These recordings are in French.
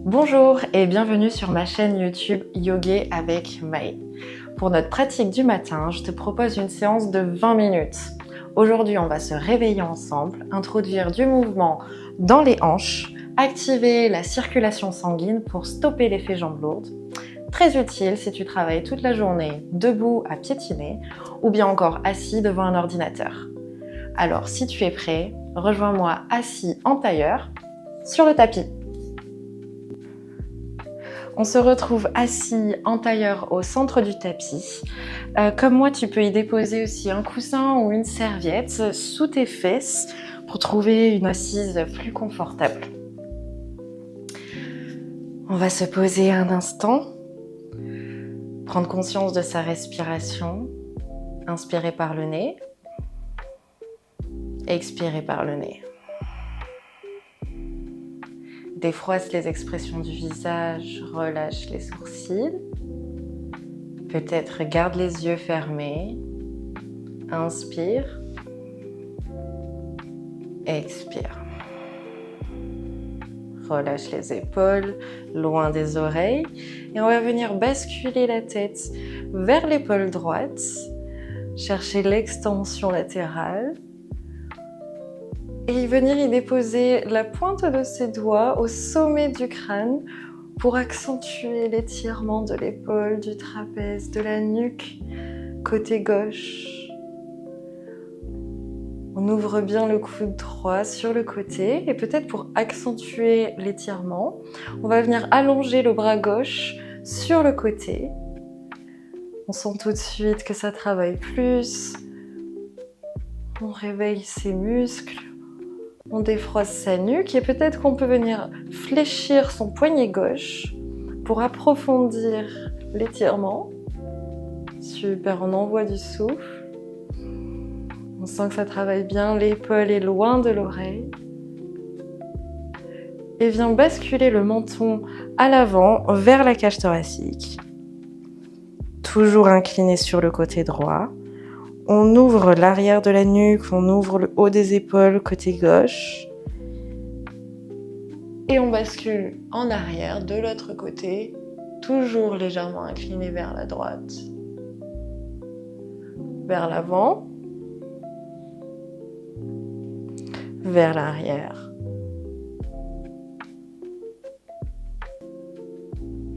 Bonjour et bienvenue sur ma chaîne YouTube Yoga avec Maë. Pour notre pratique du matin, je te propose une séance de 20 minutes. Aujourd'hui, on va se réveiller ensemble, introduire du mouvement dans les hanches, activer la circulation sanguine pour stopper l'effet jambes lourdes. Très utile si tu travailles toute la journée debout à piétiner ou bien encore assis devant un ordinateur. Alors si tu es prêt, rejoins-moi assis en tailleur sur le tapis. On se retrouve assis en tailleur au centre du tapis. Comme moi, tu peux y déposer aussi un coussin ou une serviette sous tes fesses pour trouver une assise plus confortable. On va se poser un instant, prendre conscience de sa respiration, inspirer par le nez, expirer par le nez. Défroisse les expressions du visage, relâche les sourcils. Peut-être garde les yeux fermés. Inspire. Expire. Relâche les épaules, loin des oreilles. Et on va venir basculer la tête vers l'épaule droite. Chercher l'extension latérale. Et venir y déposer la pointe de ses doigts au sommet du crâne pour accentuer l'étirement de l'épaule, du trapèze, de la nuque, côté gauche. On ouvre bien le coude droit sur le côté et peut-être pour accentuer l'étirement, on va venir allonger le bras gauche sur le côté. On sent tout de suite que ça travaille plus. On réveille ses muscles. On défroisse sa nuque et peut-être qu'on peut venir fléchir son poignet gauche pour approfondir l'étirement. Super, on envoie du souffle. On sent que ça travaille bien, l'épaule est loin de l'oreille. Et vient basculer le menton à l'avant vers la cage thoracique. Toujours incliné sur le côté droit. On ouvre l'arrière de la nuque, on ouvre le haut des épaules côté gauche. Et on bascule en arrière de l'autre côté, toujours légèrement incliné vers la droite. Vers l'avant. Vers l'arrière.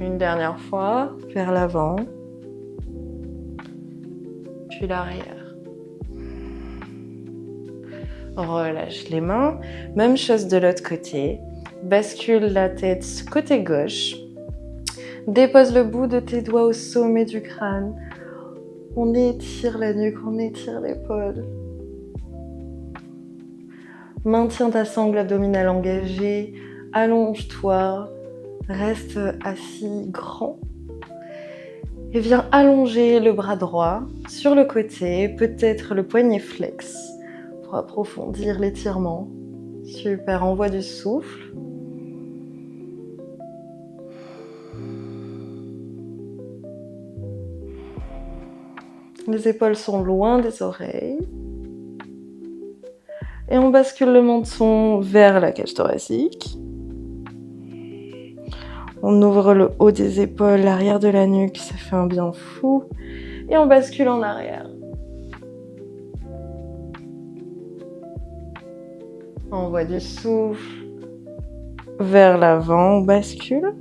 Une dernière fois, vers l'avant. Puis l'arrière. Relâche les mains. Même chose de l'autre côté. Bascule la tête côté gauche. Dépose le bout de tes doigts au sommet du crâne. On étire la nuque, on étire l'épaule. Maintiens ta sangle abdominale engagée. Allonge-toi. Reste assis grand. Et viens allonger le bras droit sur le côté, peut-être le poignet flex pour approfondir l'étirement. Super, envoie du souffle. Les épaules sont loin des oreilles. Et on bascule le menton vers la cage thoracique. On ouvre le haut des épaules, l'arrière de la nuque, ça fait un bien fou. Et on bascule en arrière. On envoie du souffle vers l'avant, on bascule.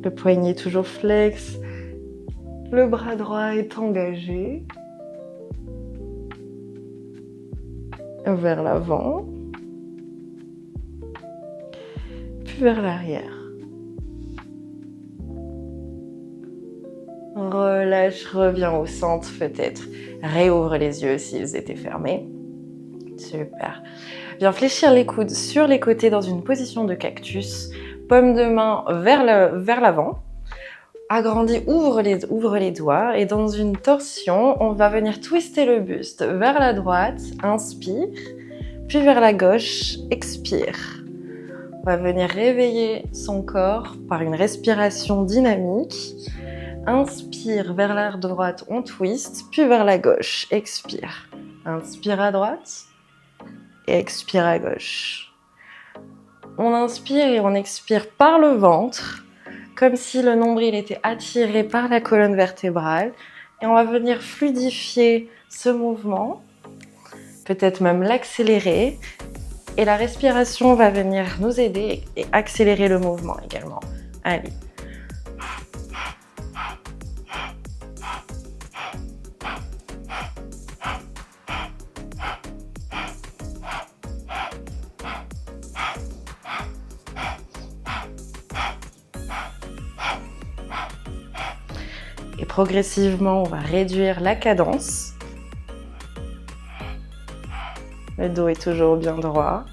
Le poignet toujours flex. Le bras droit est engagé. Vers l'avant. Puis vers l'arrière. Relâche, reviens au centre peut-être. Réouvre les yeux s'ils étaient fermés. Super. Viens fléchir les coudes sur les côtés dans une position de cactus. Paume de main vers l'avant. Agrandis, ouvre les doigts. Et dans une torsion, on va venir twister le buste vers la droite. Inspire. Puis vers la gauche. Expire. On va venir réveiller son corps par une respiration dynamique. Inspire vers la droite, on twist, puis vers la gauche, expire. Inspire à droite et expire à gauche. On inspire et on expire par le ventre, comme si le nombril était attiré par la colonne vertébrale. Et on va venir fluidifier ce mouvement, peut-être même l'accélérer. Et la respiration va venir nous aider et accélérer le mouvement également. Allez. Et progressivement, on va réduire la cadence. Le dos est toujours bien droit.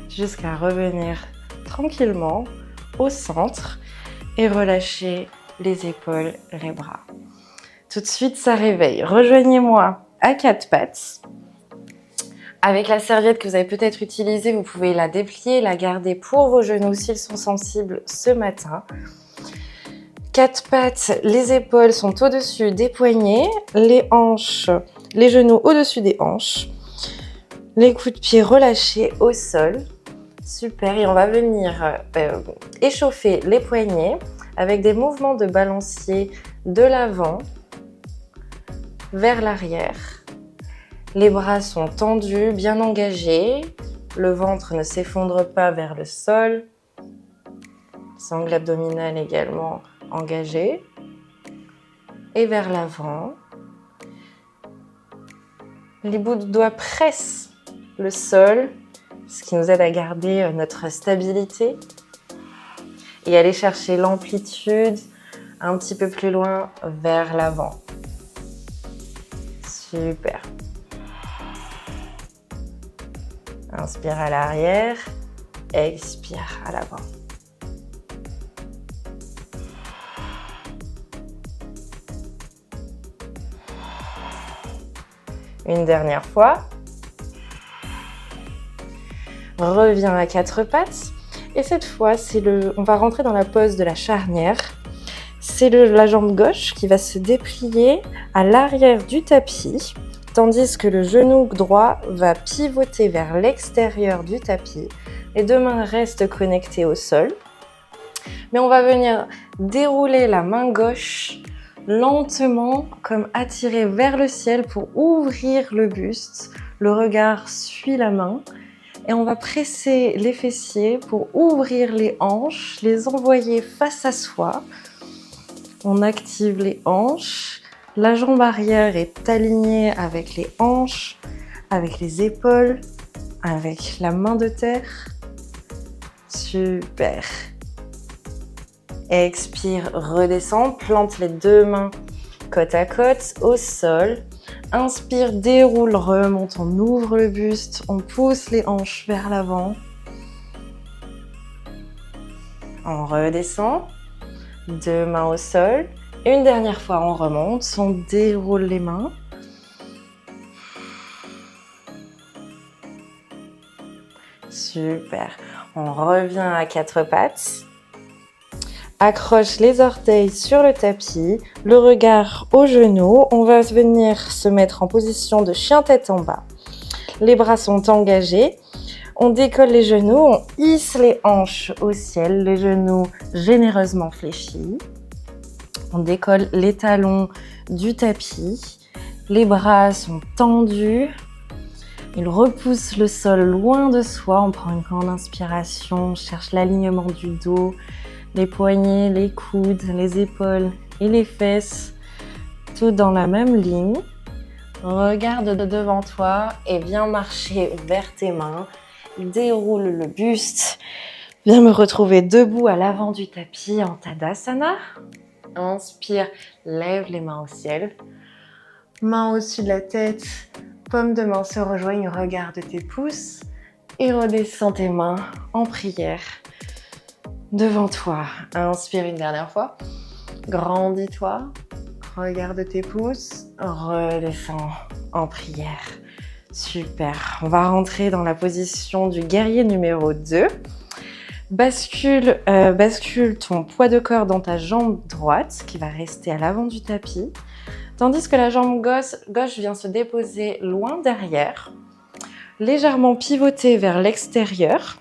Jusqu'à revenir tranquillement au centre et relâcher les épaules, les bras. Tout de suite, ça réveille. Rejoignez-moi à quatre pattes. Avec la serviette que vous avez peut-être utilisée, vous pouvez la déplier, la garder pour vos genoux s'ils sont sensibles ce matin. Quatre pattes, les épaules sont au-dessus des poignets, les hanches, les genoux au-dessus des hanches, les coups de pied relâchés au sol. Super, et on va venir échauffer les poignets avec des mouvements de balancier de l'avant vers l'arrière. Les bras sont tendus, bien engagés, le ventre ne s'effondre pas vers le sol, sangle abdominale également engagé et vers l'avant. Les bouts de doigts pressent le sol, ce qui nous aide à garder notre stabilité et aller chercher l'amplitude un petit peu plus loin vers l'avant. Super. Inspire à l'arrière, expire à l'avant. Une dernière fois. Reviens à quatre pattes. Et cette fois, on va rentrer dans la pose de la charnière. C'est la jambe gauche qui va se déplier à l'arrière du tapis, tandis que le genou droit va pivoter vers l'extérieur du tapis. Les deux mains restent connectées au sol. Mais on va venir dérouler la main gauche lentement, comme attirée vers le ciel pour ouvrir le buste. Le regard suit la main. Et on va presser les fessiers pour ouvrir les hanches, les envoyer face à soi. On active les hanches. La jambe arrière est alignée avec les hanches, avec les épaules, avec la main de terre. Super. Expire, redescends, plante les deux mains côte à côte au sol. Inspire, déroule, remonte, on ouvre le buste, on pousse les hanches vers l'avant. On redescend, deux mains au sol. Une dernière fois, on remonte, on déroule les mains. Super. On revient à quatre pattes. Accroche les orteils sur le tapis, le regard aux genoux. On va venir se mettre en position de chien tête en bas. Les bras sont engagés. On décolle les genoux, on hisse les hanches au ciel, les genoux généreusement fléchis. On décolle les talons du tapis. Les bras sont tendus. Ils repoussent le sol loin de soi. On prend une grande inspiration, on cherche l'alignement du dos. Les poignets, les coudes, les épaules et les fesses, tout dans la même ligne. Regarde devant toi et viens marcher vers tes mains. Déroule le buste. Viens me retrouver debout à l'avant du tapis en Tadasana. Inspire, lève les mains au ciel. Main au-dessus de la tête, paume de main se rejoignent, regarde tes pouces et redescends tes mains en prière. Devant toi, inspire une dernière fois, grandis-toi, regarde tes pouces, redescends en prière. Super, on va rentrer dans la position du guerrier numéro 2. Bascule ton poids de corps dans ta jambe droite qui va rester à l'avant du tapis, tandis que la jambe gauche vient se déposer loin derrière. légèrement pivoter vers l'extérieur.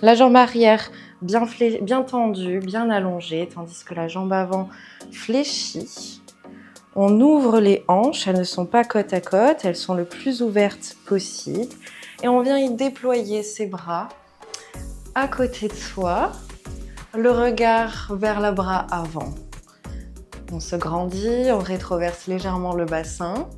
La jambe arrière bien tendue, bien allongée, tandis que la jambe avant fléchit. On ouvre les hanches, elles ne sont pas côte à côte, elles sont le plus ouvertes possible. Et on vient y déployer ses bras à côté de soi, le regard vers le bras avant. On se grandit, on rétroverse légèrement le bassin.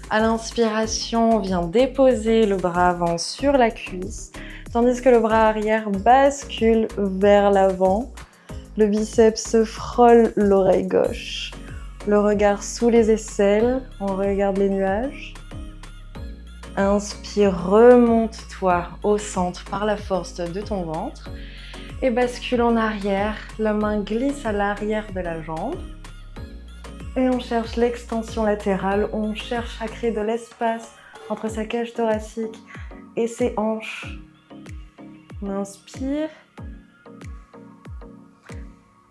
À l'inspiration, on vient déposer le bras avant sur la cuisse, tandis que le bras arrière bascule vers l'avant. Le biceps se frôle l'oreille gauche. Le regard sous les aisselles, on regarde les nuages. Inspire, remonte-toi au centre par la force de ton ventre et bascule en arrière. La main glisse à l'arrière de la jambe. Et on cherche l'extension latérale, on cherche à créer de l'espace entre sa cage thoracique et ses hanches. On inspire.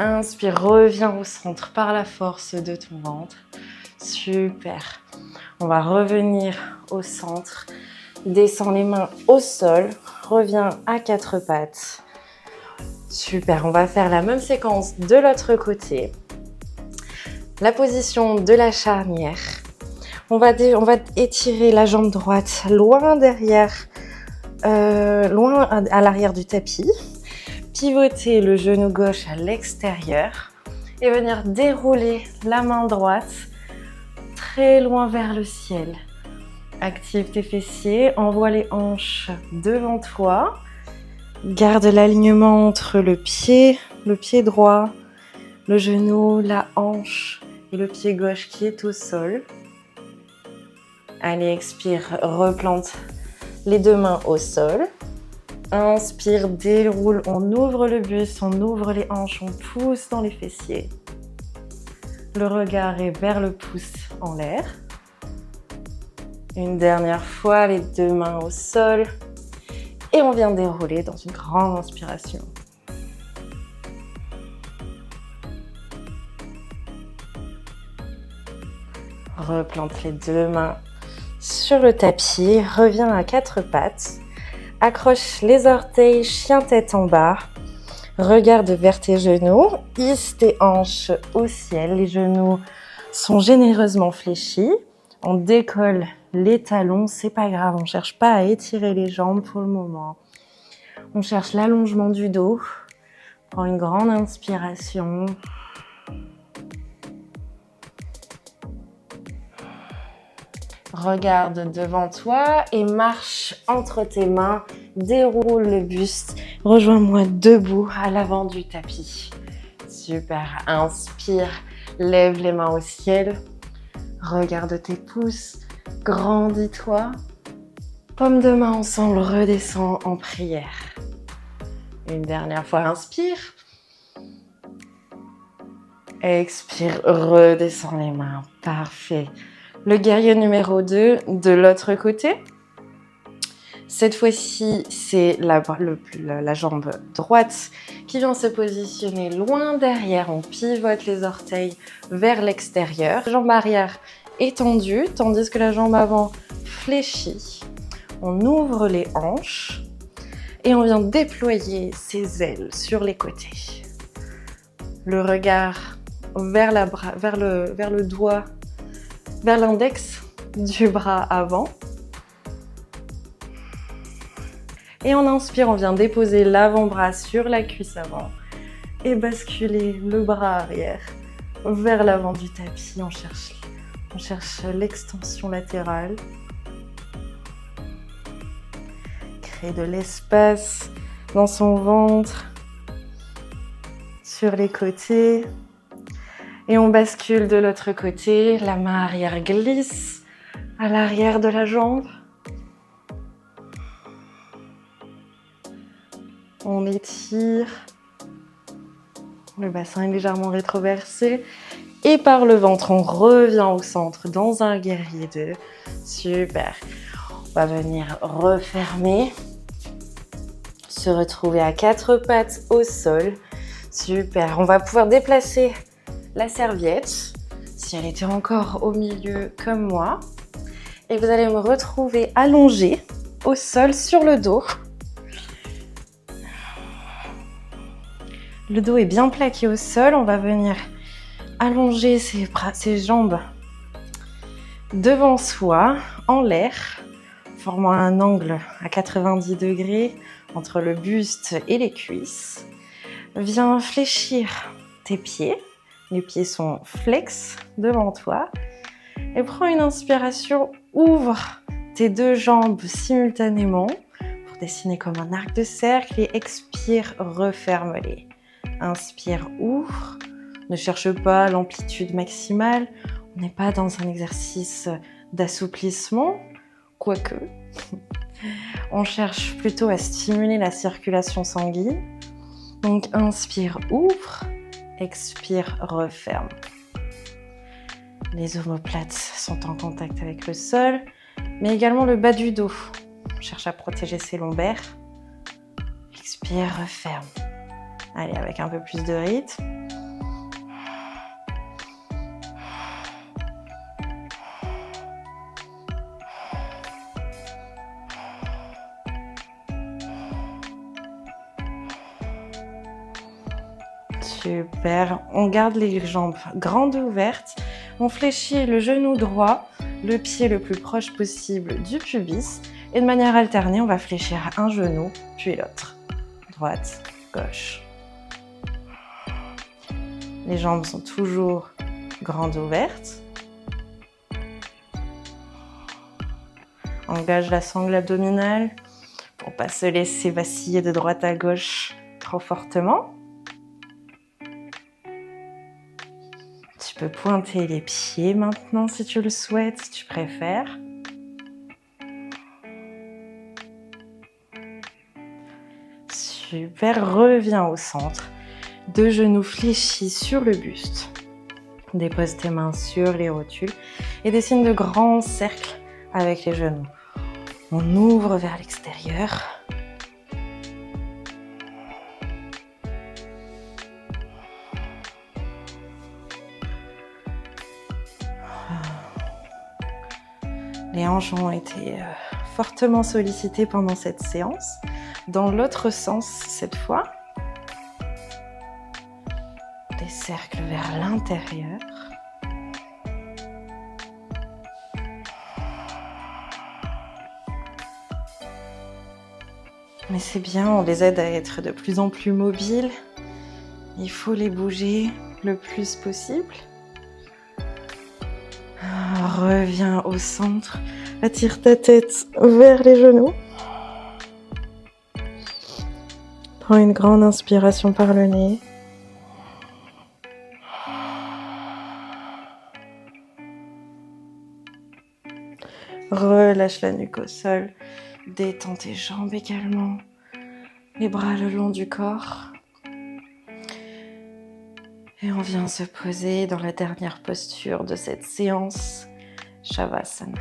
Inspire, reviens au centre par la force de ton ventre. Super. On va revenir au centre. Descends les mains au sol. Reviens à quatre pattes. Super. On va faire la même séquence de l'autre côté. La position de la charnière. On va étirer la jambe droite loin derrière, loin à l'arrière du tapis. Pivoter le genou gauche à l'extérieur et venir dérouler la main droite très loin vers le ciel. Active tes fessiers, envoie les hanches devant toi. Garde l'alignement entre le pied droit, le genou, la hanche et le pied gauche qui est au sol. Allez, expire, replante les deux mains au sol. Inspire, déroule, on ouvre le buste, on ouvre les hanches, on pousse dans les fessiers. Le regard est vers le pouce en l'air. Une dernière fois, les deux mains au sol. Et on vient dérouler dans une grande inspiration. Replante les deux mains sur le tapis, reviens à quatre pattes. Accroche les orteils, chien-tête en bas. Regarde vers tes genoux, hisse tes hanches au ciel. Les genoux sont généreusement fléchis. On décolle les talons, c'est pas grave, on cherche pas à étirer les jambes pour le moment. On cherche l'allongement du dos. Prends une grande inspiration. Regarde devant toi et marche entre tes mains. Déroule le buste. Rejoins-moi debout à l'avant du tapis. Super. Inspire. Lève les mains au ciel. Regarde tes pouces. Grandis-toi. Paume de main ensemble. Redescends en prière. Une dernière fois. Inspire. Expire. Redescends les mains. Parfait. Le guerrier numéro 2 de l'autre côté. Cette fois-ci, c'est la jambe droite qui vient se positionner loin derrière. On pivote les orteils vers l'extérieur. La jambe arrière est tendue, tandis que la jambe avant fléchit. On ouvre les hanches et on vient déployer ses ailes sur les côtés. Le regard vers le doigt, vers l'index du bras avant. Et on inspire, on vient déposer l'avant-bras sur la cuisse avant et basculer le bras arrière vers l'avant du tapis. On cherche l'extension latérale. Créer de l'espace dans son ventre, sur les côtés. Et on bascule de l'autre côté. La main arrière glisse à l'arrière de la jambe. On étire. Le bassin est légèrement rétroversé. Et par le ventre, on revient au centre dans un guerrier 2. Super. On va venir refermer. Se retrouver à quatre pattes au sol. Super. On va pouvoir déplacer la serviette, si elle était encore au milieu comme moi. Et vous allez me retrouver allongée au sol sur le dos. Le dos est bien plaqué au sol. On va venir allonger ses jambes devant soi, en l'air, formant un angle à 90 degrés entre le buste et les cuisses. Viens fléchir tes pieds. Les pieds sont flex devant toi. Et prends une inspiration, ouvre tes deux jambes simultanément pour dessiner comme un arc de cercle et expire, referme-les. Inspire, ouvre. Ne cherche pas l'amplitude maximale. On n'est pas dans un exercice d'assouplissement, quoique. On cherche plutôt à stimuler la circulation sanguine. Donc inspire, ouvre. Expire, referme. Les omoplates sont en contact avec le sol, mais également le bas du dos. On cherche à protéger ses lombaires. Expire, referme. Allez, avec un peu plus de rythme. Super, on garde les jambes grandes ouvertes, on fléchit le genou droit, le pied le plus proche possible du pubis et de manière alternée, on va fléchir un genou puis l'autre, droite, gauche. Les jambes sont toujours grandes ouvertes. Engage la sangle abdominale pour ne pas se laisser vaciller de droite à gauche trop fortement. Tu peux pointer les pieds maintenant si tu le souhaites, si tu préfères. Super, reviens au centre. Deux genoux fléchis sur le buste. Dépose tes mains sur les rotules et dessine de grands cercles avec les genoux. On ouvre vers l'extérieur. Les hanches ont été fortement sollicitées pendant cette séance. Dans l'autre sens cette fois. Des cercles vers l'intérieur. Mais c'est bien, on les aide à être de plus en plus mobiles. Il faut les bouger le plus possible. Reviens au centre, attire ta tête vers les genoux. Prends une grande inspiration par le nez. Relâche la nuque au sol, détends tes jambes également, les bras le long du corps. Et on vient se poser dans la dernière posture de cette séance, Shavasana.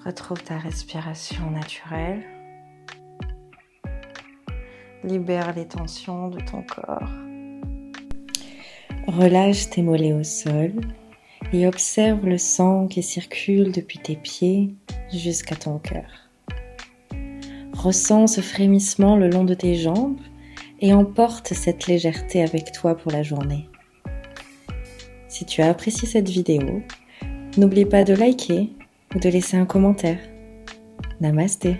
Retrouve ta respiration naturelle. Libère les tensions de ton corps. Relâche tes mollets au sol et observe le sang qui circule depuis tes pieds jusqu'à ton cœur. Ressens ce frémissement le long de tes jambes et emporte cette légèreté avec toi pour la journée. Si tu as apprécié cette vidéo, n'oublie pas de liker ou de laisser un commentaire. Namasté.